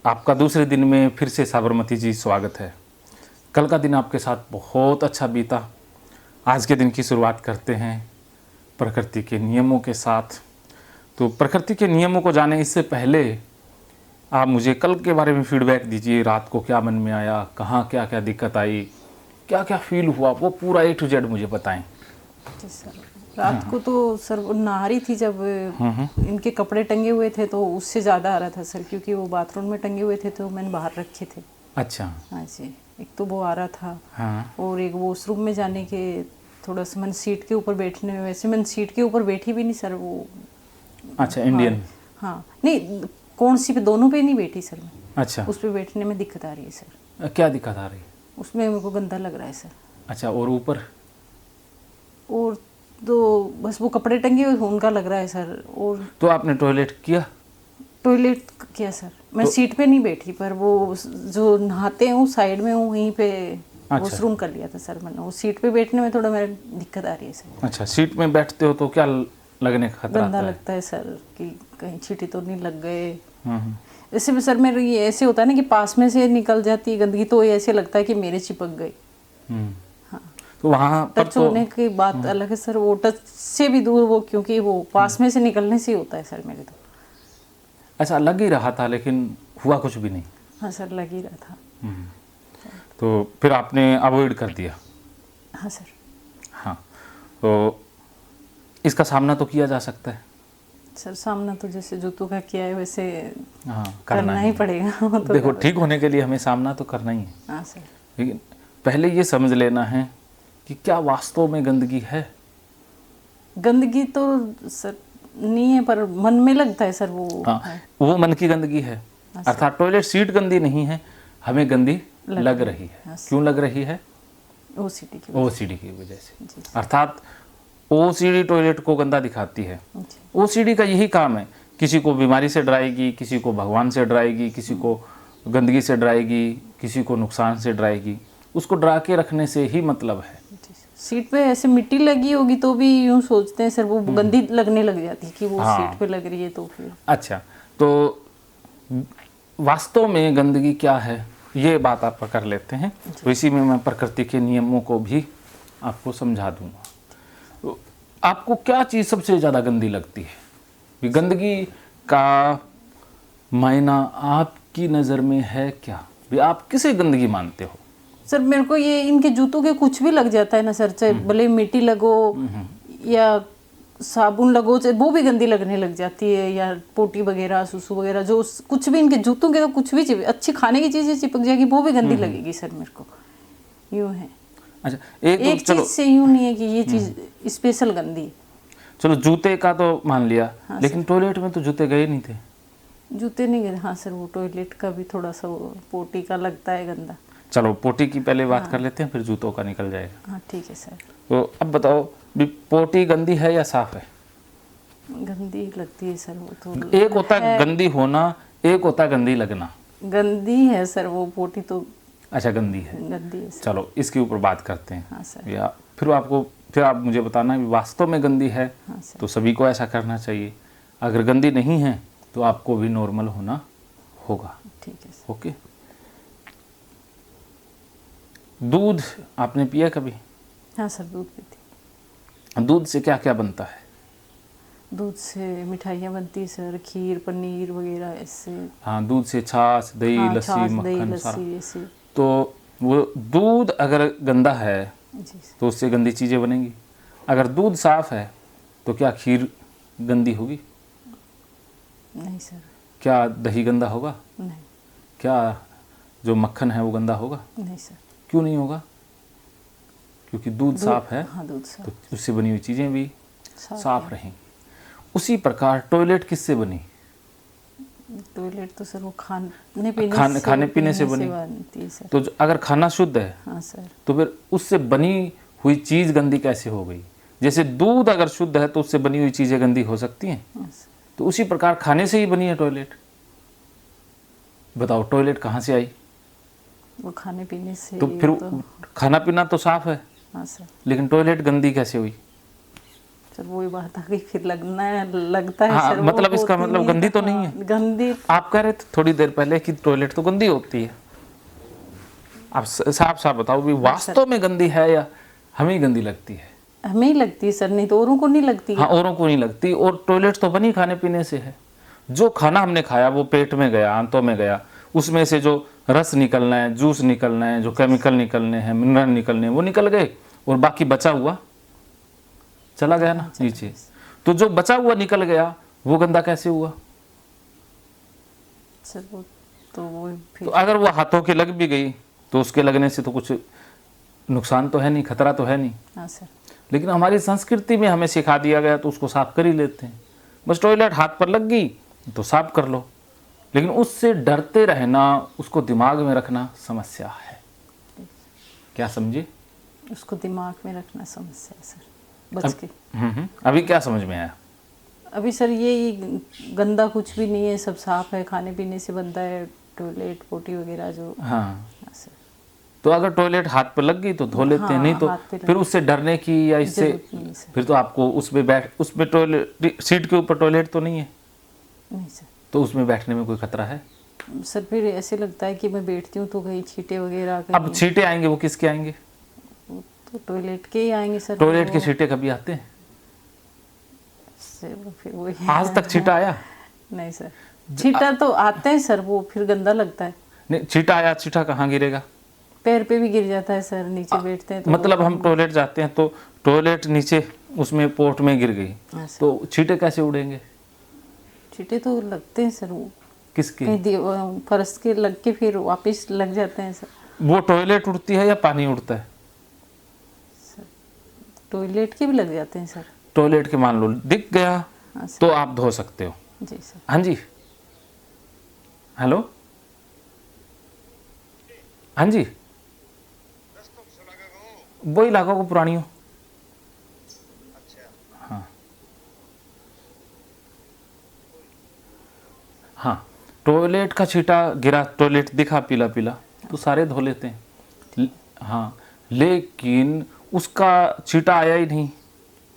आपका दूसरे दिन में फिर से साबरमती जी स्वागत है। कल का दिन आपके साथ बहुत अच्छा बीता। आज के दिन की शुरुआत करते हैं प्रकृति के नियमों के साथ। तो प्रकृति के नियमों को जाने इससे पहले आप मुझे कल के बारे में फीडबैक दीजिए। रात को क्या मन में आया, कहाँ क्या क्या दिक्कत आई, क्या क्या फील हुआ, वो पूरा A to Z मुझे बताएं। जी सर, रात को तो सर वो नहा रही थी जब इनके कपड़े टंगे हुए थे तो उससे ज़्यादा आ रहा था सर, क्योंकि वो बाथरूम में टंगे हुए थे तो मैंने बाहर रखे थे। अच्छा। हाँ जी, एक तो वो आ रहा था। हाँ। और एक वॉशरूम में जाने के थोड़ा सा मैंने सीट के ऊपर बैठने में, वैसे मैंने सीट के ऊपर बैठी भी नहीं सर। वो अच्छा, इंडियन। हाँ नहीं, कौन सी पे, दोनों पे नहीं बैठी सर मैं। अच्छा, उस पे बैठने में दिक्कत आ रही है सर। क्या दिक्कत आ रही है? उसमें मेरे को गंदा लग रहा है सर। अच्छा, और ऊपर? और तो बस वो कपड़े टंगे हुए उनका लग रहा है सर। और तो आपने टॉयलेट किया? टॉयलेट किया सर, मैं सीट पे नहीं बैठी, पर वो जो नहाते हैं उस साइड में हूँ, वहीं पे वॉशरूम कर लिया था सर मैंने। वो सीट पे बैठने में थोड़ा मेरे दिक्कत आ रही है सर। अच्छा, सीट में बैठते हो तो क्या लगने का खतरा गंदा आता है? लगता है सर कि कहीं चींटी तो नहीं लग गए। हम्म। ऐसे में सर मेरे ये ऐसे होता है ना कि पास में से निकल जाती है गंदगी, तो ये ऐसे लगता है कि मेरे चिपक गई। हाँ, तो वहाँ पर टच तो होने की बात अलग है सर, वो टच से भी दूर, वो क्योंकि वो पास में से निकलने से ही होता है सर मेरे तो। ऐसा लग ही रहा था, लेकिन हुआ कुछ भी नहीं। हाँ सर, लग ही रहा था। तो फिर आपने अवॉइड कर दिया? हाँ सर। हाँ, तो इसका सामना तो किया जा सकता है। सर सामना तो जैसे जूतों का किया है वैसे हाँ, करना ही पड़ेगा। वो तो देखो, ठीक होने के लिए हमें सामना तो करना ही है। हाँ सर। लेकिन पहले ये समझ लेना है कि क्या वास्तव में गंदगी है। गंदगी तो सर नहीं है, पर मन में लगता है सर वो। हाँ, है। वो मन की गंदगी है। अर्थात टॉयलेट सीट गंदी नहीं है, हमें गंदी लग रही है। हाँ, क्यों लग रही है? ओसीडी की वजह से। जी। अर्थात ओसीडी टॉयलेट को गंदा दिखाती है। जी। ओसीडी का यही काम है, किसी को बीमारी से डराएगी, किसी को भगवान से डराएगी, किसी को गंदगी से डराएगी, किसी को नुकसान से डराएगी। उसको डरा के रखने से ही मतलब है। सीट पे ऐसे मिट्टी लगी होगी तो भी यूं सोचते हैं सर, वो गंदी लगने लग जाती है कि वो हाँ। सीट पे लग रही है तो फिर। अच्छा, तो वास्तव में गंदगी क्या है ये बात आप कर लेते हैं। तो इसी में मैं प्रकृति के नियमों को भी आपको समझा दूंगा। तो आपको क्या चीज़ सबसे ज़्यादा गंदी लगती है? ये गंदगी का मायना आपकी नज़र में है क्या? भी आप किसे गंदगी मानते हो? सर मेरे को ये इनके जूतों के कुछ भी लग जाता है ना सर, चाहे भले मिट्टी लगो या साबुन लगो, चाहे वो भी गंदी लगने लग जाती है, या पोटी वगैरह सुसु वगैरह, जो कुछ भी इनके जूतों के तो कुछ भी अच्छी खाने की चीज़ें चिपक जाएगी, वो भी गंदी लगेगी सर मेरे को। यूँ है। अच्छा, एक चीज़ से यूँ नहीं है कि ये चीज़ स्पेशल गंदी है। चलो, जूते का तो मान लिया। हाँ, लेकिन टॉयलेट में तो जूते गए नहीं थे। जूते नहीं गए। हाँ सर, वो टॉयलेट का भी थोड़ा सा वो पोटी का लगता है गंदा। चलो, पोटी की पहले बात कर लेते हैं, फिर जूतों का निकल जाएगा। हाँ ठीक है सर। तो अब बताओ, भी पोटी गंदी है या साफ है? गंदी लगती है सर वो तो। एक होता है गंदी होना, एक होता है गंदी लगना। गंदी है सर वो पोटी तो। अच्छा, गंदी है। गंदी है सर। चलो, इसके ऊपर बात करते हैं। हाँ सर। या फिर आप मुझे बताना भी वास्तव में गंदी है। हाँ सर। तो सभी को ऐसा करना चाहिए। अगर गंदी नहीं है तो आपको भी नॉर्मल होना होगा। ठीक है सर। ओके। दूध आपने पिया कभी? हाँ सर, दूध पीती। दूध से क्या क्या बनता है? दूध से मिठाइयाँ बनती है सर, खीर पनीर वगैरह ऐसे। हाँ, दूध से छाछ, दही, हाँ, लस्सी, छाछ, दही, मक्खन, लस्सी सारा। ऐसे। तो वो दूध अगर गंदा है जी सर। तो उससे गंदी चीज़ें बनेंगी। अगर दूध साफ है तो क्या खीर गंदी होगी? नहीं सर। क्या दही गंदा होगा? नहीं। क्या जो मक्खन है वो गंदा होगा? नहीं सर। क्यों नहीं होगा? क्योंकि दूध साफ है। हाँ, दूध साफ। तो उससे बनी हुई चीज़ें भी साफ है। रहेंगी। उसी प्रकार टॉयलेट किससे बनी? टॉयलेट तो सर वो खाने पीने से बनती है सर। तो अगर खाना शुद्ध है, हाँ सर, तो फिर उससे बनी हुई चीज़ गंदी कैसे हो गई? जैसे दूध अगर शुद्ध है तो उससे बनी हुई चीज़ें गंदी हो सकती हैं। हाँ सर। तो उसी प्रकार खाने से ही बनी है टॉयलेट। बताओ, टॉयलेट कहाँ से आई? वो खाने पीने से। तो फिर खाना पीना तो साफ है। हाँ सर। लेकिन टॉयलेट गंदी कैसे हुई? सर वही बात आ गई, फिर लगता है हाँ, सर, वो मतलब इसका होती मतलब गंदी तो नहीं हाँ, है। गंदी। आप कह रहे थे थोड़ी देर पहले कि टॉयलेट तो गंदी होती है। आप साफ साफ बताओ भी वास्तव में गंदी है या हमें ही गंदी लगती है? हमें ही लगती है सर, नहीं तो औरों को नहीं लगती है। हाँ, औरों को नहीं लगती। और टॉयलेट तो बनी खाने पीने से है। जो खाना हमने खाया वो पेट में गया, आंतों में गया, उसमें से जो रस निकलना है, जूस निकलना है, जो केमिकल निकलने हैं, मिनरल निकलने हैं, वो निकल गए और बाकी बचा हुआ चला गया ना नीचे। तो जो बचा हुआ निकल गया वो गंदा कैसे हुआ? सर वो तो वो तो फिर अगर वो हाथों के लग भी गई तो उसके लगने से तो कुछ नुकसान तो है नहीं, खतरा तो है नहीं। हाँ सर। लेकिन हमारी संस्कृति में हमें सिखा दिया गया तो उसको साफ कर ही लेते हैं। बस टॉयलेट हाथ पर लग गई तो साफ कर लो, लेकिन उससे डरते रहना, उसको दिमाग में रखना समस्या है। क्या समझे? उसको दिमाग में रखना समस्या है सर, बच के। अभी क्या समझ में आया? अभी सर ये गंदा कुछ भी नहीं है, सब साफ है, खाने पीने से बनता है, टॉयलेट पोटी वगैरह जो। हाँ, हाँ सर। तो अगर टॉयलेट हाथ पर लग गई तो धो लेते हैं, नहीं तो हाथ पे फिर उससे डरने की या इससे जरूरत नहीं है सर। फिर तो आपको उसमें टॉयलेट सीट के ऊपर टॉयलेट तो नहीं है, नहीं सर। तो उसमें बैठने में कोई खतरा है? सर फिर ऐसे लगता है कि मैं बैठती हूँ तो कहीं छींटे वगैरह अब कहीं, छींटे आएंगे, वो किसके आएंगे? तो टॉयलेट के ही आएंगे सर। टॉयलेट के वो- छींटे कभी आते हैं? सर वो फिर वही आज तक छींटा आया? नहीं सर, छींटा तो आते हैं सर, वो फिर गंदा लगता है। नहीं, छींटा आया, छींटा कहाँ गिरेगा? पैर पे भी गिर जाता है सर, नीचे बैठते हैं तो। मतलब हम टॉयलेट जाते हैं तो टॉयलेट नीचे उसमें पोर्ट में गिर गई हाँ सर। तो छींटे कैसे उड़ेंगे? छींटे तो लगते हैं सर, वो किसके? कहीं फर्श के लग के फिर वापस लग जाते हैं सर। वो टॉयलेट उड़ती है या पानी उड़ता है? टॉयलेट के भी लग जाते हैं सर। टॉयलेट के मान लो दिख गया हाँ सर। तो आप धो सकते हो। जी सर। हाँ जी, हेलो, हाँ जी, वो इलाका को पुरानी हो। हाँ हाँ, टॉयलेट का छींटा गिरा, टॉयलेट दिखा पीला पीला तो सारे धो लेते हैं। हाँ, लेकिन उसका छींटा आया ही नहीं,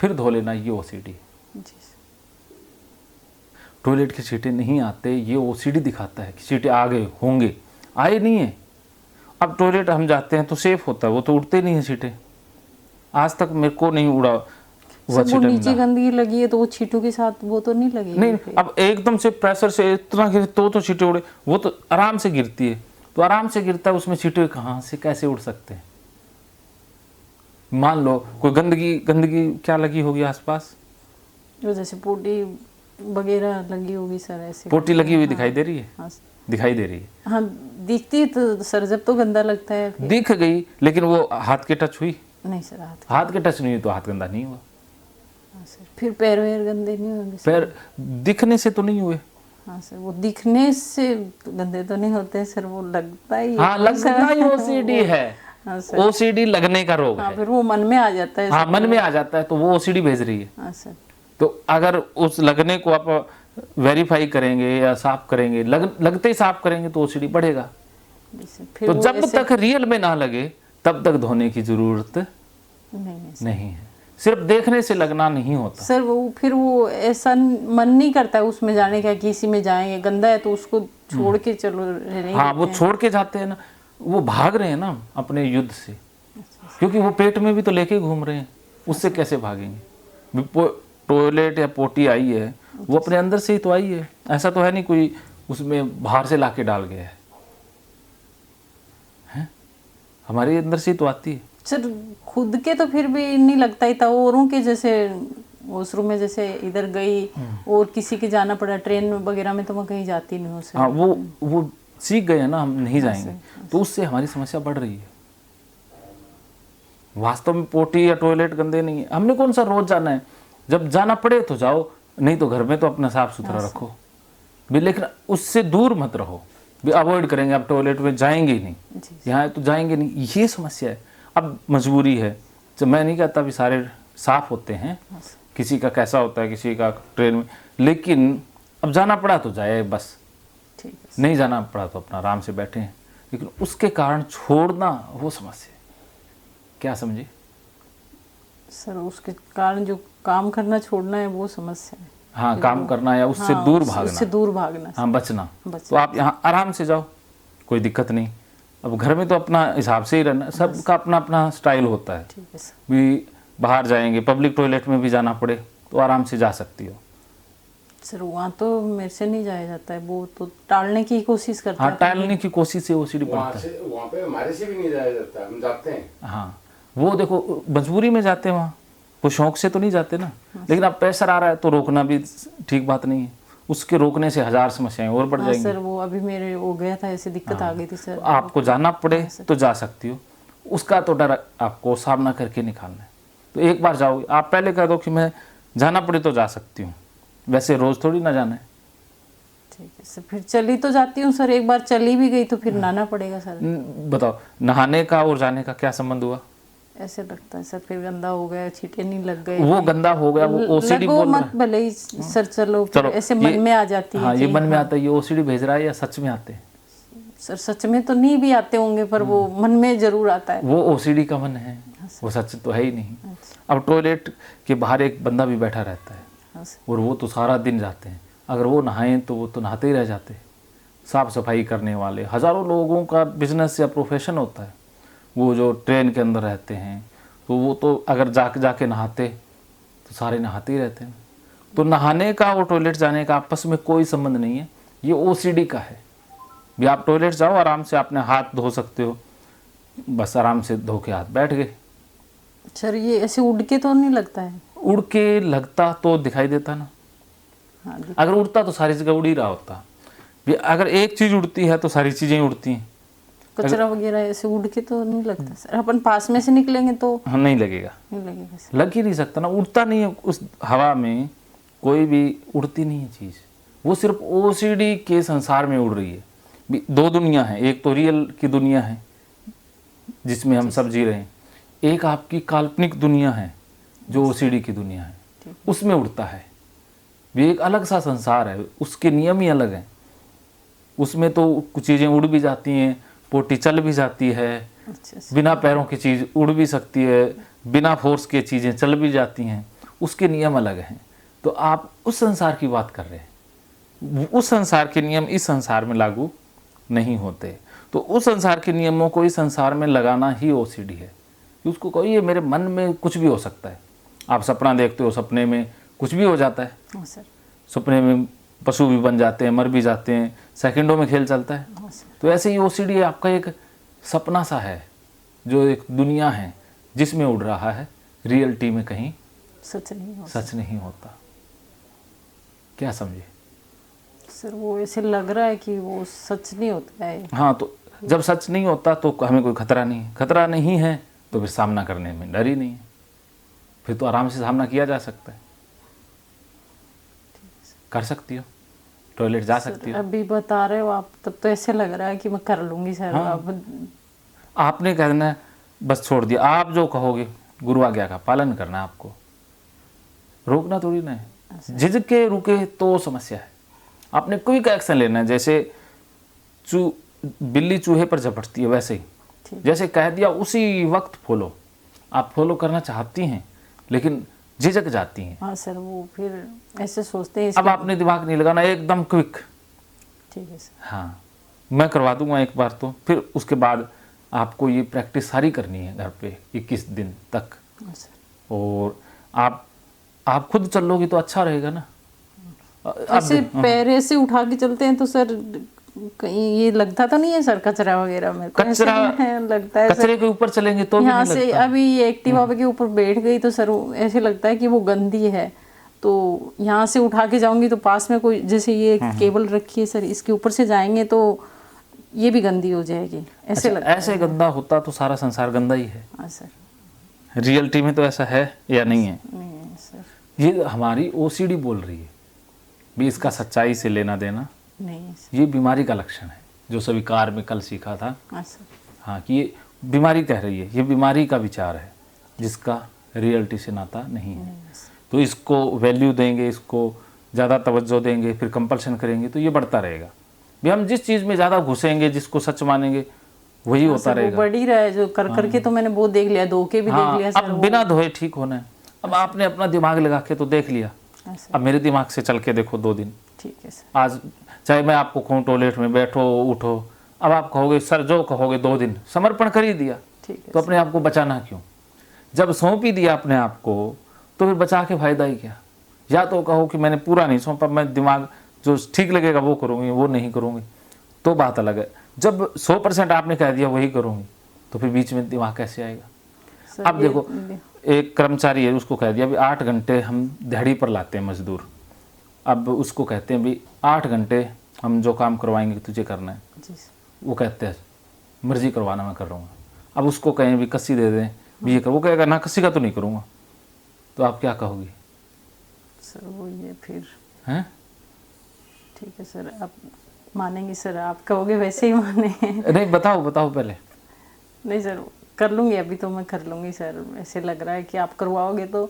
फिर धो लेना, ये ओसीडी। जी सर। टॉयलेट के छींटे नहीं आते, ये ओसीडी दिखाता है कि छींटे आ गए होंगे, आए नहीं है। अब टॉयलेट हम जाते हैं तो सेफ होता है, वो तो उड़ते नहीं है छींटे। आज तक मेरे को नहीं उड़ा हुआ सर वो छींटा नीचे मिला। गंदगी लगी है तो वो छींटों के साथ वो तो नहीं लगी नहीं, अब एकदम से प्रेशर से इतना गिरे तो छींटे उड़े, वो तो आराम से गिरती है, तो आराम से गिरता है, उसमें छींटे कहाँ से कैसे उड़ सकते हैं? मान लो कोई गंदगी गंदगी क्या लगी होगी आसपास? जो जैसे पोटी वगैरह लगी होगी सर, ऐसे पोटी लगी हुई दिखाई दे रही है? हाँ दिखाई दे रही है। हाँ दिखती है तो सर, जब तो गंदा लगता है फिर। दिख गई, लेकिन वो हाथ के टच हुई? नहीं सर, हाथ के टच नहीं हुई तो हाथ गंदा नहीं हुआ। हाँ सर, फिर पैर वैर गंदे नहीं होंगे सर? पैर दिखने से तो नहीं हुए। हाँ सर, वो दिखने से गंदे तो नहीं होते सर, वो लगता ही है। हाँ, लगना ही ओसीडी है। हाँ सर। ओसीडी लगने का रोग हाँ है। फिर वो मन में आ जाता है हाँ, सर। मन में आ जाता है तो वो ओसीडी भेज रही है। हाँ सर। तो अगर उस लगने को आप वेरीफाई करेंगे या साफ करेंगे, लगते ही साफ करेंगे तो ओसीडी बढ़ेगा। जी सर, फिर तो वो जब ऐसे- तक रियल में ना लगे तब तक धोने की जरूरत नहीं सर। नहीं है। सिर्फ देखने से लगना नहीं होता। सर वो फिर वो ऐसा मन नहीं करता है उसमें जाने का, किसी में जाएंगे, गंदा है तो उसको छोड़ के चलो रहने हाँ, वो देते हैं। छोड़ के जाते हैं ना, वो भाग रहे हैं ना अपने युद्ध से, क्योंकि वो पेट में भी तो लेके घूम रहे हैं, उससे कैसे भागेंगे? टॉयलेट या पोटी आई है, वो अपने अंदर से ही तो आई है, ऐसा तो है नहीं कोई उसमें बाहर से लाके डाल गया है, हैं? हमारे अंदर से ही तो आती है। सर खुद के तो फिर भी नहीं लगता ही था, औरों के जैसे वॉशरूम में जैसे इधर गई और किसी के जाना पड़ा ट्रेन वगैरह में तो मैं कहीं जाती नहीं हूँ सर। हाँ, वो सीख गए हैं ना, हम नहीं जाएंगे, तो उससे हमारी समस्या बढ़ रही है। वास्तव में पोटी या टॉयलेट गंदे नहीं है, हमने कौन सा रोज जाना है? जब जाना पड़े तो जाओ, नहीं तो घर में तो अपना साफ सुथरा रखो भी, लेकिन उससे दूर मत रहो भी। अवॉइड करेंगे, आप टॉयलेट में जाएंगे ही नहीं, यहाँ तो जाएंगे नहीं, ये समस्या है। अब मजबूरी है, तो मैं नहीं कहता भी सारे साफ होते हैं, किसी का कैसा होता है, किसी का ट्रेन में, लेकिन अब जाना पड़ा तो जाए बस, ठीक है। नहीं जाना पड़ा तो अपना आराम से बैठे हैं, लेकिन उसके कारण छोड़ना वो समस्या है। क्या समझे? सर उसके कारण जो काम करना छोड़ना है वो समस्या है। हाँ, काम करना या उससे हाँ, दूर उससे भागना, दूर भागना। हाँ, बचना। तो आप यहाँ आराम से जाओ, कोई दिक्कत नहीं। अब घर में तो अपना हिसाब से ही रहना, सबका अपना अपना स्टाइल होता है। ठीक है सर। भी बाहर जाएंगे, पब्लिक टॉयलेट में भी जाना पड़े तो आराम से जा सकती हो। सर वहाँ तो मेरे से नहीं जाया जाता है, वो तो टालने की कोशिश करते हाँ, हैं। टालने की कोशिश से ओसीडी वहाँ बढ़ता है। से वहाँ पे हमारे से भी नहीं जाया जाता, हम जाते हैं। हाँ, वो देखो मजबूरी में जाते हैं वहाँ, वो शौक से तो नहीं जाते ना। लेकिन अब प्रेशर आ रहा है तो रोकना भी ठीक बात नहीं है, उसके रोकने से हजार समस्याएं और बढ़ हाँ जाएंगी। सर, वो अभी मेरे हो गया था, ऐसी दिक्कत आ गई थी सर। तो आपको जाना पड़े तो जा सकती हो, उसका तो डर आपको सामना करके निकालना है। तो एक बार जाओगे, आप पहले कह दो कि मैं जाना पड़े तो जा सकती हूँ, वैसे रोज थोड़ी ना जाना है। ठीक है सर, फिर चली तो जाती हूँ सर, एक बार चली भी गई तो फिर नहाना पड़ेगा सर। बताओ, नहाने का और जाने का क्या संबंध हुआ? ऐसे लगता है सर, फिर गंदा हो गया, छींटे नहीं लग गए। वो गंदा हो गया, वो ओसीडी लगो बोल रहा मत भले ही सर, चलो फिर चलो, ऐसे मन में आ जाती है। हाँ, ये मन में आता है, ये ओसीडी भेज रहा है या सच में आते हैं? सर सच में तो नहीं भी आते होंगे, पर वो मन में जरूर आता है। वो ओसीडी का मन है, वो सच तो है ही नहीं। अब टॉयलेट के बाहर एक बंदा भी बैठा रहता है हाँ सर। और वो तो सारा दिन जाते हैं, अगर वो नहाएं तो वो तो नहाते ही रह जाते हैं। साफ सफाई करने वाले हज़ारों लोगों का बिजनेस या प्रोफेशन होता है। वो जो ट्रेन के अंदर रहते हैं तो वो तो अगर जाके नहाते तो सारे नहाते ही रहते हैं। तो नहाने का और टॉयलेट जाने का आपस में कोई संबंध नहीं है, ये ओसीडी का है। भी आप टॉयलेट जाओ, आराम से अपने हाथ धो सकते हो, बस आराम से धो के हाथ बैठ गए। सर ये ऐसे उड़ के तो नहीं लगता है? उड़ के लगता तो दिखाई देता ना, हाँ अगर उड़ता तो सारी जगह उड़ ही रहा होता। भी अगर एक चीज़ उड़ती है तो सारी चीज़ें उड़ती हैं। कचरा वगैरह ऐसे उड़ के तो नहीं लगता सर, अपन पास में से निकलेंगे तो हाँ, नहीं लगेगा, नहीं लगेगा सर। लग ही नहीं सकता ना, उड़ता नहीं है। उस हवा में कोई भी उड़ती नहीं है चीज़, वो सिर्फ ओसीडी के संसार में उड़ रही है। भी दो दुनिया है, एक तो रियल की दुनिया है जिसमें हम सब जी रहे हैं, एक आपकी काल्पनिक दुनिया है जो ओसीडी की दुनिया है, उसमें उड़ता है। भी एक अलग सा संसार है, उसके नियम ही अलग हैं। उसमें तो कुछ चीज़ें उड़ भी जाती हैं, पोटी चल भी जाती है, अच्छा सर। बिना पैरों की चीज़ उड़ भी सकती है, बिना फोर्स के चीज़ें चल भी जाती हैं, उसके नियम अलग हैं। तो आप उस संसार की बात कर रहे हैं, उस संसार के नियम इस संसार में लागू नहीं होते। तो उस संसार के नियमों को इस संसार में लगाना ही ओसीडी है। उसको कहो ये मेरे मन में कुछ भी हो सकता है। आप सपना देखते हो, सपने में कुछ भी हो जाता है। हाँ सर। सपने में पशु भी बन जाते हैं, मर भी जाते हैं, सेकंडों में खेल चलता है। हाँ सर। तो ऐसे ही ओसीडी आपका एक सपना सा है, जो एक दुनिया है जिसमें उड़ रहा है, रियलिटी में कहीं सच नहीं हो सच नहीं होता। क्या समझे? सर, वो ऐसे लग रहा है कि वो सच नहीं होता है। हाँ, तो जब सच नहीं होता तो हमें कोई खतरा नहीं है। खतरा नहीं है तो फिर सामना करने में डर ही नहीं है, फिर तो आराम से सामना किया जा सकता है। कर सकती हो, टॉयलेट जा सकती हो। अभी बता रहे हो आप, तब तो ऐसे लग रहा है कि मैं कर लूंगी सर। हाँ। अब आपने कहना है, बस छोड़ दिया। आप जो कहोगे गुरु आज्ञा का पालन करना है, आपको रोकना थोड़ी ना है। झिझके रुके तो समस्या है। आपने क्विक एक्शन लेना है। जैसे बिल्ली चूहे पर झपटती है, वैसे ही ठीक। जैसे कह दिया उसी वक्त फॉलो। आप फॉलो करना चाहती हैं लेकिन झिझक जाती हैं। हाँ सर, वो फिर ऐसे सोचते हैं अब आपने दिमाग नहीं लगाना, एकदम क्विक। ठीक है सर। हाँ, मैं करवा दूंगा एक बार, तो फिर उसके बाद आपको ये प्रैक्टिस सारी करनी है घर पे 21 दिन तक। हाँ सर। और आप खुद चल लोगी तो अच्छा रहेगा ना। ऐसे पैर ऐसे उठा के चलते हैं तो सर कहीं ये लगता तो नहीं है सर कचरा वगैरह? मेरे को ऐसे लगता है सर, कचरे के ऊपर चलेंगे तो भी यहाँ नहीं से लगता। अभी ये एक्टिवा के ऊपर बैठ गई तो सर ऐसे लगता है कि वो गंदी है। तो यहाँ से उठा के जाऊंगी तो पास में कोई, जैसे ये केबल रखी है सर, इसके ऊपर से जाएंगे तो ये भी गंदी हो जाएगी, ऐसे लगता है। ऐसे गंदा होता तो सारा संसार गंदा ही है। हाँ सर। रियलिटी में तो ऐसा है या नहीं है? नहीं है सर। ये हमारी ओसीडी बोल रही है भी, इसका सच्चाई से लेना देना नहीं है सर। ये बीमारी का लक्षण है, जो स्वीकार में कल सीखा था। हाँ सर। हाँ, कि ये बीमारी कह रही है, ये बीमारी का विचार है जिसका रियलिटी से नाता नहीं है। तो इसको वैल्यू देंगे, इसको ज़्यादा तवज्जो देंगे, फिर कंपल्शन करेंगे तो ये बढ़ता रहेगा। भी हम जिस चीज़ में ज़्यादा घुसेंगे, जिसको सच मानेंगे, वही होता सर, वो रहेगा। बढ़ ही रहा है जो कर करके, तो मैंने बहुत देख लिया, धो के भी देख लिया हाँ, सर। अब वो बिना धोए ठीक होना है। अब आपने अपना दिमाग लगा के तो देख लिया, ऐसा, अब मेरे दिमाग से चल के देखो 2 दिन। ठीक है सर। आज चाहे मैं आपको कहूँ टॉयलेट में बैठो उठो, अब आप कहोगे सर जो कहोगे 2 दिन समर्पण कर ही दिया, ठीक है तो अपने आप को बचाना क्यों? जब सौंप ही दिया अपने आप को तो फिर बचा के फायदा ही क्या? या तो कहो कि मैंने पूरा नहीं सौंपा, मैं दिमाग जो ठीक लगेगा वो करूँगी, वो नहीं करूँगी, तो बात अलग है। जब 100% आपने कह दिया वही करूँगी, तो फिर बीच में दिमाग कैसे आएगा? सर, अब देखो, एक कर्मचारी है, उसको कह दिया भी 8 घंटे हम दिहाड़ी पर लाते हैं मजदूर, अब उसको कहते हैं भी 8 घंटे हम जो काम करवाएंगे तुझे करना है। जी सर। वो कहते हैं मर्जी करवाना मैं कर रहा हूँ। अब उसको कहें भी कस्सी दे दें भी ये कर, वो कहेगा ना कस्सी का तो नहीं करूँगा, तो आप क्या कहोगी? सर वो ये फिर हैं? ठीक है सर, आप मानेंगे सर, आप कहोगे वैसे ही माने। नहीं बताओ बताओ पहले। नहीं सर, कर लूँगी, अभी तो मैं कर लूँगी सर। ऐसे लग रहा है कि आप करवाओगे तो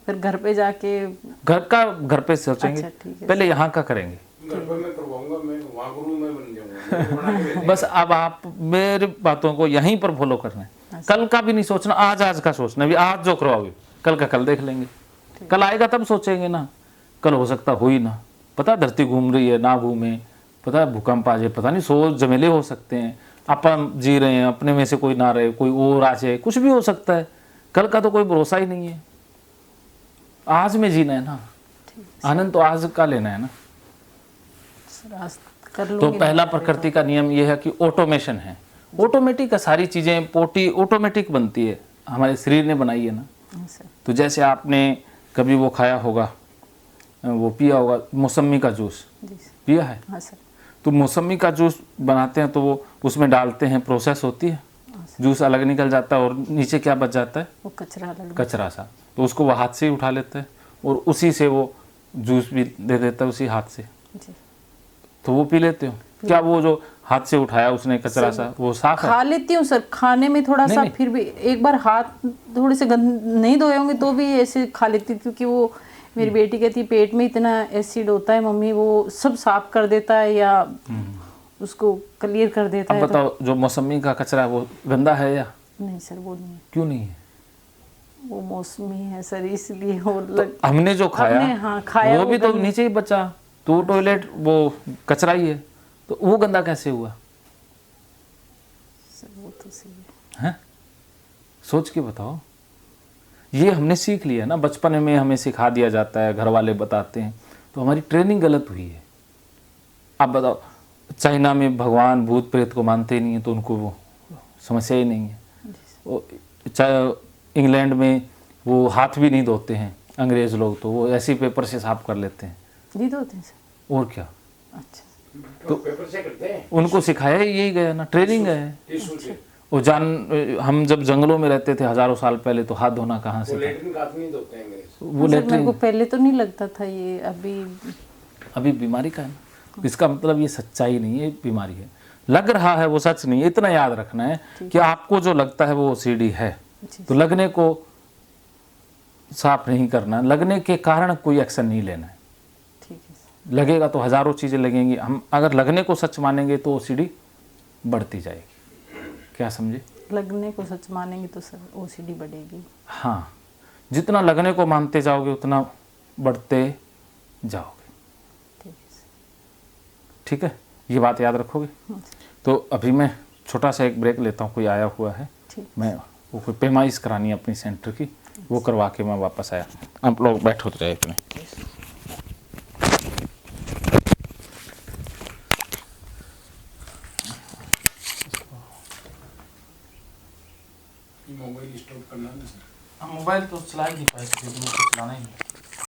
फिर घर पे जाके घर पे सोचेंगे, अच्छा, ठीक है। पहले यहाँ का करेंगे। घर पर मैं करवाऊंगा, मैं वहाँ गुरु मैं बन जाऊंगा, मैं बना के भेजेंगे। बस अब आप मेरी बातों को यहीं पर फॉलो करना है, कल का भी नहीं सोचना, आज का सोचना भी, आज जो करवाओगे कल का कल देख लेंगे, कल आएगा तब सोचेंगे ना। कल हो सकता हो ही ना, पता धरती घूम रही है ना घूमे, पता भूकंप आ जाए, पता नहीं 100 झमेले हो सकते हैं, अपन जी रहे हैं अपने में से कोई ना रहे, कोई और आ जाए, कुछ भी हो सकता है। कल का तो कोई भरोसा ही नहीं है, आज में जीना है ना, आनंद तो आज का लेना है ना। सर आज कर तो लूँगी। पहला प्रकृति का नियम यह है कि ऑटोमेशन है, ऑटोमेटिक है, सारी चीज़ें पोटी ऑटोमेटिक बनती है, हमारे शरीर ने बनाई है ना। हाँ सर। तो जैसे आपने कभी वो खाया होगा, वो पिया होगा मौसमी का जूस, जी सर। पिया है? हाँ सर। तो मौसमी का जूस बनाते हैं तो वो उसमें डालते हैं, प्रोसेस होती है, जूस अलग निकल जाता है और नीचे क्या बच जाता है? वो कचरा अलग। कचरा सा, तो उसको वो हाथ से ही उठा लेते हैं और उसी से वो जूस भी दे देता है उसी हाथ से, जी। तो वो पी लेते हो क्या? वो जो हाथ से उठाया उसने कचरा सा, वो साफ है? खा लेती हूँ सर, खाने में थोड़ा सा, फिर भी एक बार हाथ थोड़े से नहीं धोए होंगे तो भी ऐसे खा लेती हूँ, क्योंकि वो मेरी बेटी कहती पेट में इतना एसिड होता है मम्मी, वो सब साफ कर देता है या उसको क्लियर कर देता है। अब बताओ जो मौसमी का कचरा है वो गंदा है या नहीं सर, वो नहीं है, क्यों नहीं है? वो मौसमी है सर, इसलिए वो हमने जो खाया, हाँ, खाया वो भी तो नीचे ही बचा, तो टॉयलेट वो कचरा ही है, तो वो गंदा कैसे हुआ? सर वो तो सही है। हैं? सोच के बताओ। ये हमने सीख लिया ना, बचपन में हमें सिखा दिया जाता है, घर वाले बताते हैं, तो हमारी ट्रेनिंग गलत हुई है। अब बताओ, चाइना में भगवान भूत प्रेत को मानते ही नहीं है, तो उनको वो समस्या ही नहीं है। वो इंग्लैंड में वो हाथ भी नहीं धोते हैं अंग्रेज लोग, तो वो ऐसे ही पेपर से साफ कर लेते हैं। नहीं धोते हैं सर? और क्या, अच्छा। पेपर से करते हैं, उनको सिखाया ही यही गया ना, ट्रेनिंग है। टिश्यू से। वो हम जब जंगलों में रहते थे हजारों साल पहले, तो हाथ धोना कहाँ वो से था? लेटरिन का हाथ नहीं धोते हैं अंग्रेज। वो सर, मेरे को लेटरिन पहले तो नहीं लगता था ये, अभी बीमारी का है ना, इसका मतलब ये सच्चाई नहीं है, बीमारी है। लग रहा है वो सच नहीं है, इतना याद रखना है कि आपको जो लगता है वो ओसीडी है, तो लगने को साफ नहीं करना, लगने के कारण कोई एक्शन नहीं लेना है। ठीक है सर। लगेगा तो हजारों चीज़ें लगेंगी, हम अगर लगने को सच मानेंगे तो ओसीडी बढ़ती जाएगी। क्या समझे? लगने को सच मानेंगे तो सर ओसीडी बढ़ेगी। हाँ, जितना लगने को मानते जाओगे उतना बढ़ते जाओगे। ठीक है सर। ठीक है, ये बात याद रखोगे? तो अभी मैं छोटा सा एक ब्रेक लेता हूँ, कोई आया हुआ है, ठीक। मैं वो कोई पेमाइश करानी है अपनी सेंटर की, वो करवा के मैं वापस आया। आप लोग बैठो तो जाए अपने। मोबाइल स्टॉप करना है ना सर। मोबाइल तो चला ही नहीं पाए, चलाना ही नहीं।